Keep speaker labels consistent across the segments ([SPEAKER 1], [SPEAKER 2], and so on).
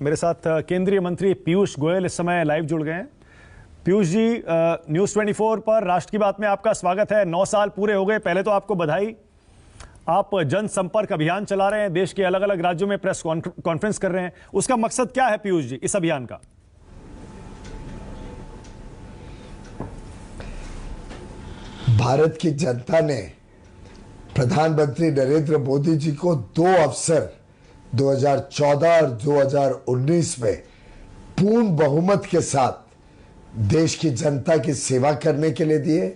[SPEAKER 1] मेरे साथ केंद्रीय मंत्री पीयूष गोयल इस समय लाइव जुड़ गए हैं। पीयूष जी, न्यूज़ 24 पर राष्ट्र की बात में आपका स्वागत है। 9 साल पूरे हो गए, पहले तो आपको बधाई। आप जनसंपर्क अभियान चला रहे हैं, देश के अलग अलग राज्यों में प्रेस कॉन्फ्रेंस कर रहे हैं। उसका मकसद क्या है पीयूष जी, इस अभियान का?
[SPEAKER 2] भारत की जनता ने प्रधानमंत्री नरेंद्र मोदी जी को 2 अवसर 2014 और 2019 में पूर्ण बहुमत के साथ देश की जनता की सेवा करने के लिए दिए।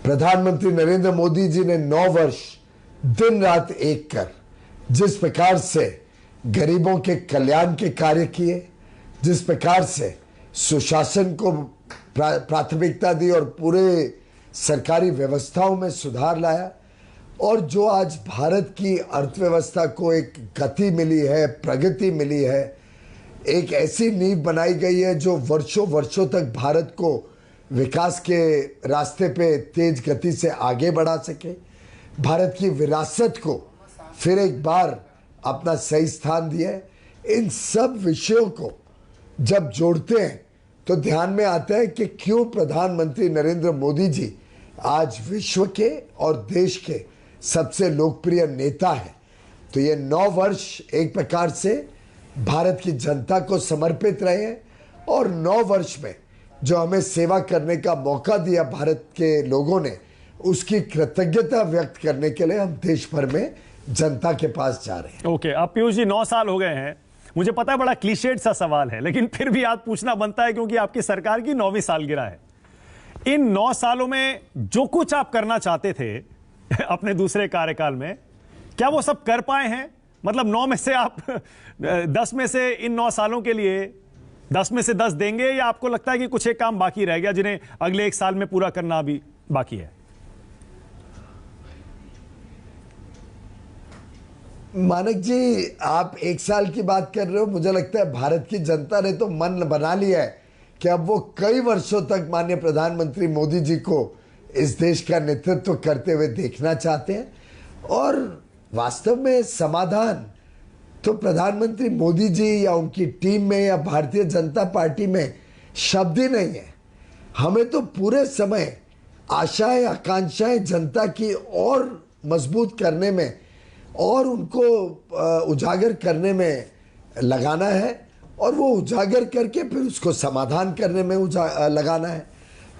[SPEAKER 2] प्रधानमंत्री नरेंद्र मोदी जी ने 9 वर्ष दिन रात एक कर जिस प्रकार से गरीबों के कल्याण के कार्य किए, जिस प्रकार से सुशासन को प्राथमिकता दी और पूरे सरकारी व्यवस्थाओं में सुधार लाया, और जो आज भारत की अर्थव्यवस्था को एक गति मिली है, प्रगति मिली है, एक ऐसी नींव बनाई गई है जो वर्षों वर्षों तक भारत को विकास के रास्ते पे तेज गति से आगे बढ़ा सके, भारत की विरासत को फिर एक बार अपना सही स्थान दिया। इन सब विषयों को जब जोड़ते हैं तो ध्यान में आता है कि क्यों प्रधानमंत्री नरेंद्र मोदी जी आज विश्व के और देश के सबसे लोकप्रिय नेता है। तो ये 9 वर्ष एक प्रकार से भारत की जनता को समर्पित रहे हैं, और 9 वर्ष में जो हमें सेवा करने का मौका दिया भारत के लोगों ने, उसकी कृतज्ञता व्यक्त करने के लिए हम देश भर में जनता के पास जा रहे हैं।
[SPEAKER 1] ओके, अब पीयूष जी 9 साल हो गए हैं। मुझे पता है बड़ा क्लीशेड सा सवाल है, लेकिन फिर भी आज पूछना बनता है क्योंकि आपकी सरकार की 9वीं सालगिरह है। इन 9 सालों में जो कुछ आप करना चाहते थे अपने दूसरे कार्यकाल में, क्या वो सब कर पाए हैं? मतलब 9 में से आप 10 में से इन 9 सालों के लिए 10 में से 10 देंगे, या आपको लगता है कि कुछ एक काम बाकी रह गया जिन्हें अगले 1 साल में पूरा करना अभी बाकी है?
[SPEAKER 2] मानक जी, आप 1 साल की बात कर रहे हो। मुझे लगता है भारत की जनता ने तो मन बना लिया है कि अब वो कई वर्षों तक माननीय प्रधानमंत्री मोदी जी को इस देश का नेतृत्व करते हुए देखना चाहते हैं। और वास्तव में समाधान तो प्रधानमंत्री मोदी जी या उनकी टीम में या भारतीय जनता पार्टी में शब्द ही नहीं है। हमें तो पूरे समय आशाएं आकांक्षाएं जनता की और मजबूत करने में और उनको उजागर करने में लगाना है, और वो उजागर करके फिर उसको समाधान करने में लगाना है।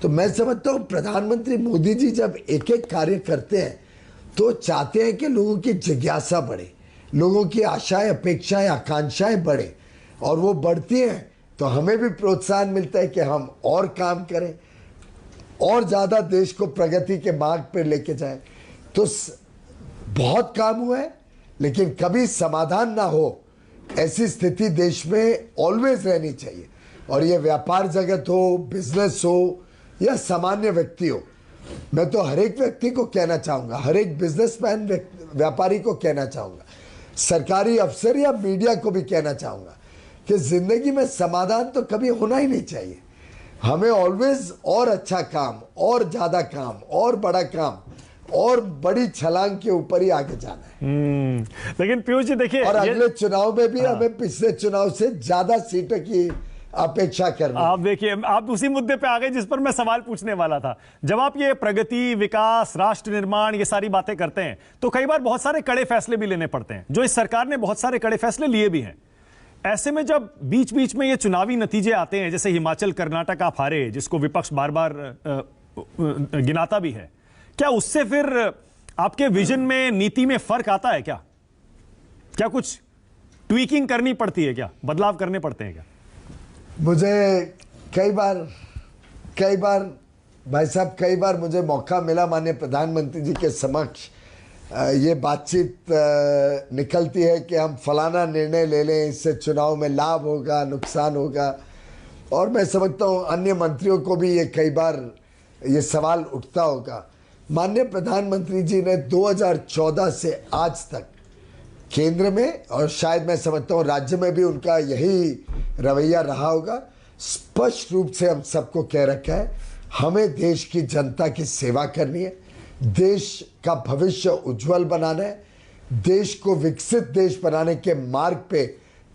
[SPEAKER 2] तो मैं समझता हूँ प्रधानमंत्री मोदी जी जब एक एक कार्य करते हैं तो चाहते हैं कि लोगों की जिज्ञासा बढ़े, लोगों की आशाएं अपेक्षाएं आकांक्षाएं बढ़े, और वो बढ़ती हैं तो हमें भी प्रोत्साहन मिलता है कि हम और काम करें और ज़्यादा देश को प्रगति के मार्ग पर लेके जाएं। तो बहुत काम हुआ है, लेकिन कभी समाधान ना हो ऐसी स्थिति देश में ऑलवेज रहनी चाहिए। और ये व्यापार जगत हो, बिजनेस हो या सामान्य व्यक्ति हो, मैं तो हर एक व्यक्ति को कहना चाहूँगा, हर एक बिजनेसमैन व्यापारी को कहना चाहूँगा, सरकारी अफसर या मीडिया को भी कहना चाहूँगा कि ज़िंदगी में समाधान तो कभी होना ही नहीं चाहिए। हमें ऑलवेज और अच्छा काम, और ज़्यादा काम, और बड़ा काम, और बड़ी छलांग के ऊपर ही आगे जाना है।
[SPEAKER 1] लेकिन पीयूष जी देखिए,
[SPEAKER 2] और अगले चुनाव में भी हमें पिछले चुनाव से ज्यादा सीटों की अपेक्षा करनी है।
[SPEAKER 1] आप देखिए, आप उसी मुद्दे पे आ गए जिस पर मैं सवाल पूछने वाला था। जब आप ये प्रगति, विकास, राष्ट्र निर्माण, ये सारी बातें करते हैं तो कई बार बहुत सारे कड़े फैसले भी लेने पड़ते हैं, जो इस सरकार ने बहुत सारे कड़े फैसले लिए भी हैं। ऐसे में जब बीच बीच में ये चुनावी नतीजे आते हैं, जैसे हिमाचल कर्नाटक आप हारे, जिसको विपक्ष बार बार गिनाता भी है, क्या उससे फिर आपके विजन में, नीति में फर्क आता है? क्या कुछ ट्वीकिंग करनी पड़ती है? क्या बदलाव करने पड़ते हैं? क्या
[SPEAKER 2] मुझे कई बार भाई साहब, कई बार मुझे मौका मिला माननीय प्रधानमंत्री जी के समक्ष ये बातचीत निकलती है कि हम फलाना निर्णय ले लें, इससे चुनाव में लाभ होगा, नुकसान होगा। और मैं समझता हूँ अन्य मंत्रियों को भी ये कई बार ये सवाल उठता होगा। माननीय प्रधानमंत्री जी ने 2014 से आज तक केंद्र में, और शायद मैं समझता हूँ राज्य में भी उनका यही रवैया रहा होगा, स्पष्ट रूप से हम सबको कह रखा है हमें देश की जनता की सेवा करनी है, देश का भविष्य उज्जवल बनाना है, देश को विकसित देश बनाने के मार्ग पे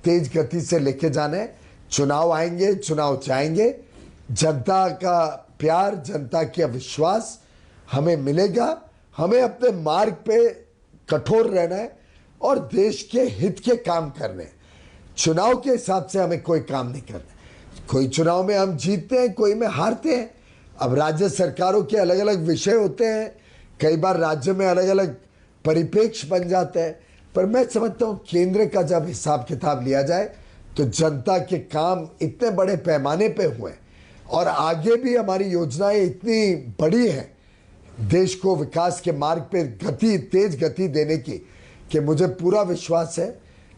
[SPEAKER 2] तेज गति से लेके जाना है। चुनाव आएंगे, चुनाव जाएंगे, जनता का प्यार, जनता का विश्वास हमें मिलेगा। हमें अपने मार्ग पे कठोर रहना है और देश के हित के काम करने हैं। चुनाव के हिसाब से हमें कोई काम नहीं करना। कोई चुनाव में हम जीतते हैं, कोई में हारते हैं। अब राज्य सरकारों के अलग अलग विषय होते हैं, कई बार राज्य में अलग अलग परिप्रेक्ष्य बन जाता है, पर मैं समझता हूँ केंद्र का जब हिसाब किताब लिया जाए तो जनता के काम इतने बड़े पैमाने पे हुए और आगे भी हमारी योजनाएं इतनी बड़ी हैं देश को विकास के मार्ग पे गति, तेज गति देने की, कि मुझे पूरा विश्वास है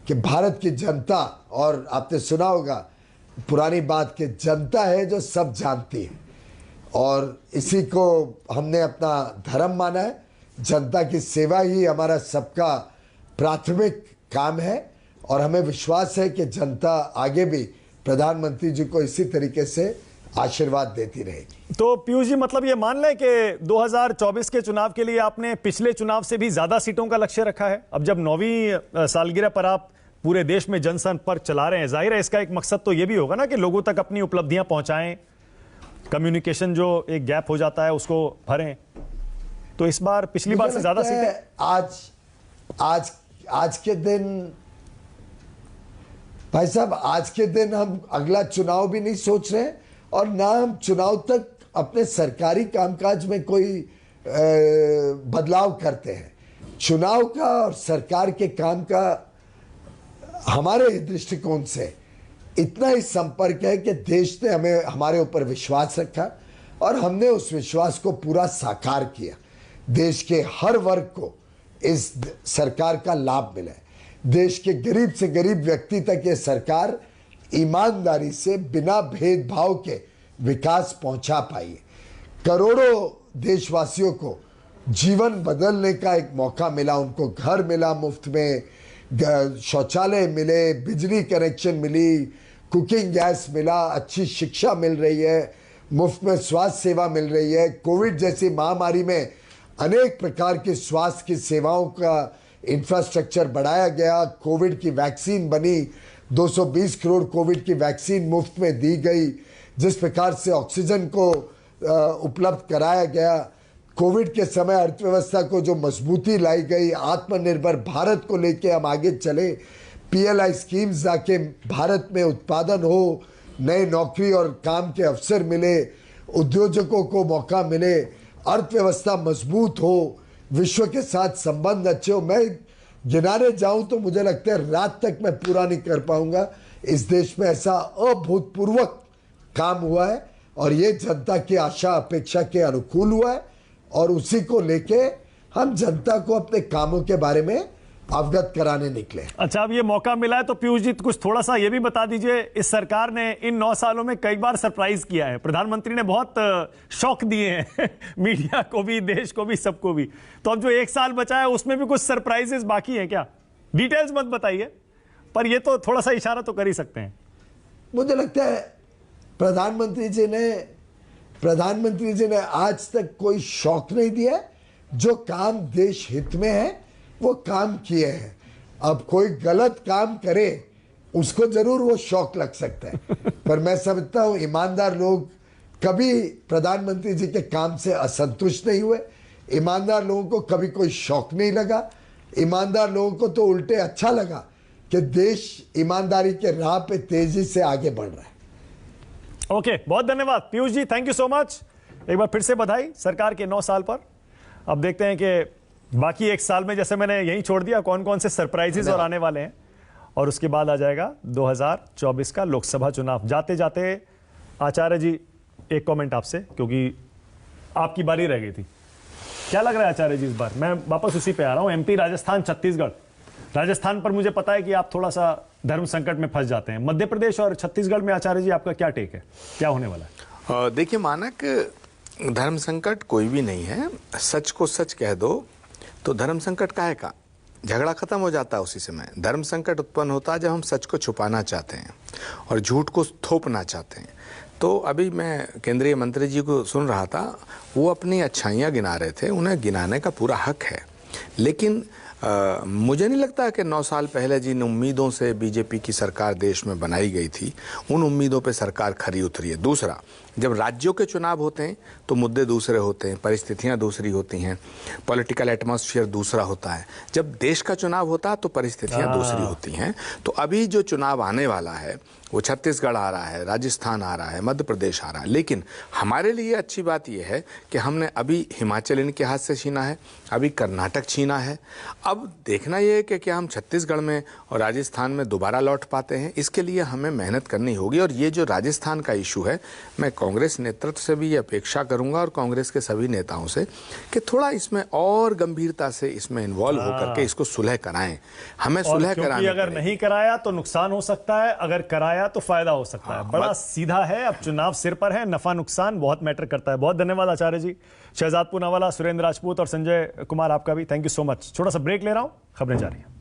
[SPEAKER 2] कि भारत की जनता, और आपने सुना होगा पुरानी बात कि जनता है जो सब जानती है, और इसी को हमने अपना धर्म माना है। जनता की सेवा ही हमारा सबका प्राथमिक काम है और हमें विश्वास है कि जनता आगे भी प्रधानमंत्री जी को इसी तरीके से आशीर्वाद देती रहेगी।
[SPEAKER 1] तो पीयूष जी, मतलब ये मान लें कि 2024 के चुनाव के लिए आपने पिछले चुनाव से भी ज्यादा सीटों का लक्ष्य रखा है। अब जब 9वीं सालगिरह पर आप पूरे देश में जनसंपर्क चला रहे हैं, जाहिर है इसका एक मकसद तो ये भी होगा ना कि लोगों तक अपनी उपलब्धियां पहुंचाएं, कम्युनिकेशन जो एक गैप हो जाता है उसको भरें। तो इस बार पिछली बार से ज्यादा सीटें
[SPEAKER 2] आज के दिन, भाई साहब, आज के दिन हम अगला चुनाव भी नहीं सोच रहे और ना हम चुनाव तक अपने सरकारी कामकाज में कोई बदलाव करते हैं। चुनाव का और सरकार के काम का हमारे दृष्टिकोण से इतना ही संपर्क है कि देश ने हमें, हमारे ऊपर विश्वास रखा और हमने उस विश्वास को पूरा साकार किया। देश के हर वर्ग को इस सरकार का लाभ मिला है। देश के गरीब से गरीब व्यक्ति तक ये सरकार ईमानदारी से बिना भेदभाव के विकास पहुंचा पाई है। करोड़ों देशवासियों को जीवन बदलने का एक मौका मिला। उनको घर मिला मुफ्त में, शौचालय मिले, बिजली कनेक्शन मिली, कुकिंग गैस मिला, अच्छी शिक्षा मिल रही है, मुफ्त में स्वास्थ्य सेवा मिल रही है। कोविड जैसी महामारी में अनेक प्रकार की स्वास्थ्य की सेवाओं का इंफ्रास्ट्रक्चर बढ़ाया गया। कोविड की वैक्सीन बनी, 220 करोड़ कोविड की वैक्सीन मुफ्त में दी गई। जिस प्रकार से ऑक्सीजन को उपलब्ध कराया गया, कोविड के समय अर्थव्यवस्था को जो मजबूती लाई गई, आत्मनिर्भर भारत को लेके हम आगे चले। पीएलआई स्कीम्स जाके भारत में उत्पादन हो, नए नौकरी और काम के अवसर मिले, उद्योजकों को मौका मिले, अर्थव्यवस्था मजबूत हो, विश्व के साथ संबंध अच्छे हो। मैं गिनाने जाऊं तो मुझे लगता है रात तक मैं पूरा नहीं कर पाऊंगा। इस देश में ऐसा अभूतपूर्व काम हुआ है और ये जनता की आशा अपेक्षा के अनुकूल हुआ है और उसी को लेके हम जनता को अपने कामों के बारे में अवगत कराने निकले।
[SPEAKER 1] अच्छा, अब ये मौका मिला है तो पीयूष जी कुछ थोड़ा सा ये भी बता दीजिए, इस सरकार ने इन 9 सालों में कई बार सरप्राइज किया है। प्रधानमंत्री ने बहुत शौक दिए हैं मीडिया को भी, देश को भी, सबको भी। तो अब जो 1 साल बचा है उसमें भी कुछ सरप्राइजेस बाकी हैं क्या? डिटेल्स मत बताइए, पर ये तो थोड़ा सा इशारा तो कर ही सकते हैं।
[SPEAKER 2] मुझे लगता है प्रधानमंत्री जी ने आज तक कोई शौक नहीं दिया। जो काम देश हित में है वो काम किए हैं। अब कोई गलत काम करे उसको जरूर वो शौक लग सकता है पर मैं समझता हूं ईमानदार लोग कभी प्रधानमंत्री जी के काम से असंतुष्ट नहीं हुए। ईमानदार लोगों को कभी कोई शौक नहीं लगा। ईमानदार लोगों को तो उल्टे अच्छा लगा कि देश ईमानदारी के राह पे तेजी से आगे बढ़ रहा है।
[SPEAKER 1] ओके, बहुत धन्यवाद Piyush ji, thank you so much. एक बार फिर से बधाई सरकार के 9 साल पर। अब देखते हैं कि बाकी 1 साल में, जैसे मैंने यहीं छोड़ दिया, कौन कौन से सरप्राइजेस और आने वाले हैं। और उसके बाद आ जाएगा 2024 का लोकसभा चुनाव। जाते जाते आचार्य जी एक कमेंट आपसे, क्योंकि आपकी बारी रह गई थी। क्या लग रहा है आचार्य जी इस बार? मैं वापस उसी पे आ रहा हूं, एमपी, राजस्थान, छत्तीसगढ़। राजस्थान पर मुझे पता है कि आप थोड़ा सा धर्म संकट में फंस जाते हैं। मध्य प्रदेश और छत्तीसगढ़ में आचार्य जी आपका क्या टेक है, क्या होने वाला है?
[SPEAKER 3] देखिए मानक, धर्म संकट कोई भी नहीं है। सच को सच कह दो तो धर्म संकट काहे का, झगड़ा खत्म हो जाता है उसी समय। धर्म संकट उत्पन्न होता है जब हम सच को छुपाना चाहते हैं और झूठ को थोपना चाहते हैं। तो अभी मैं केंद्रीय मंत्री जी को सुन रहा था, वो अपनी अच्छाइयाँ गिना रहे थे, उन्हें गिनाने का पूरा हक है, लेकिन मुझे नहीं लगता कि 9 साल पहले जिन उम्मीदों से बीजेपी की सरकार देश में बनाई गई थी उन उम्मीदों पे सरकार खरी उतरी है। दूसरा, जब राज्यों के चुनाव होते हैं तो मुद्दे दूसरे होते हैं, परिस्थितियां दूसरी होती हैं, पॉलिटिकल एटमॉस्फेयर दूसरा होता है। जब देश का चुनाव होता है तो परिस्थितियां दूसरी होती हैं। तो अभी जो चुनाव आने वाला है वो छत्तीसगढ़ आ रहा है, राजस्थान आ रहा है, मध्य प्रदेश आ रहा है, लेकिन हमारे लिए अच्छी बात यह है कि हमने अभी हिमाचल इनके हाथ से छीना है, अभी कर्नाटक छीना है। अब देखना यह है कि क्या हम छत्तीसगढ़ में और राजस्थान में दोबारा लौट पाते हैं। इसके लिए हमें मेहनत करनी होगी। और ये जो राजस्थान का इशू है, मैं कांग्रेस नेतृत्व से भी ये अपेक्षा करूंगा और कांग्रेस के सभी नेताओं से कि थोड़ा इसमें और गंभीरता से इसमें इन्वॉल्व होकर के इसको सुलह कराएं। हमें सुलह कराने,
[SPEAKER 1] अगर नहीं कराया तो नुकसान हो सकता है, अगर कराया तो फायदा हो सकता है। बड़ा सीधा है, अब चुनाव सिर पर है, नफा नुकसान बहुत मैटर करता है। बहुत धन्यवाद आचार्य जी, शहजाद पूनावाला, सुरेंद्र राजपूत और संजय कुमार, आपका भी थैंक यू सो मच। छोटा सा ब्रेक ले रहा हूं, खबरें जारी हैं।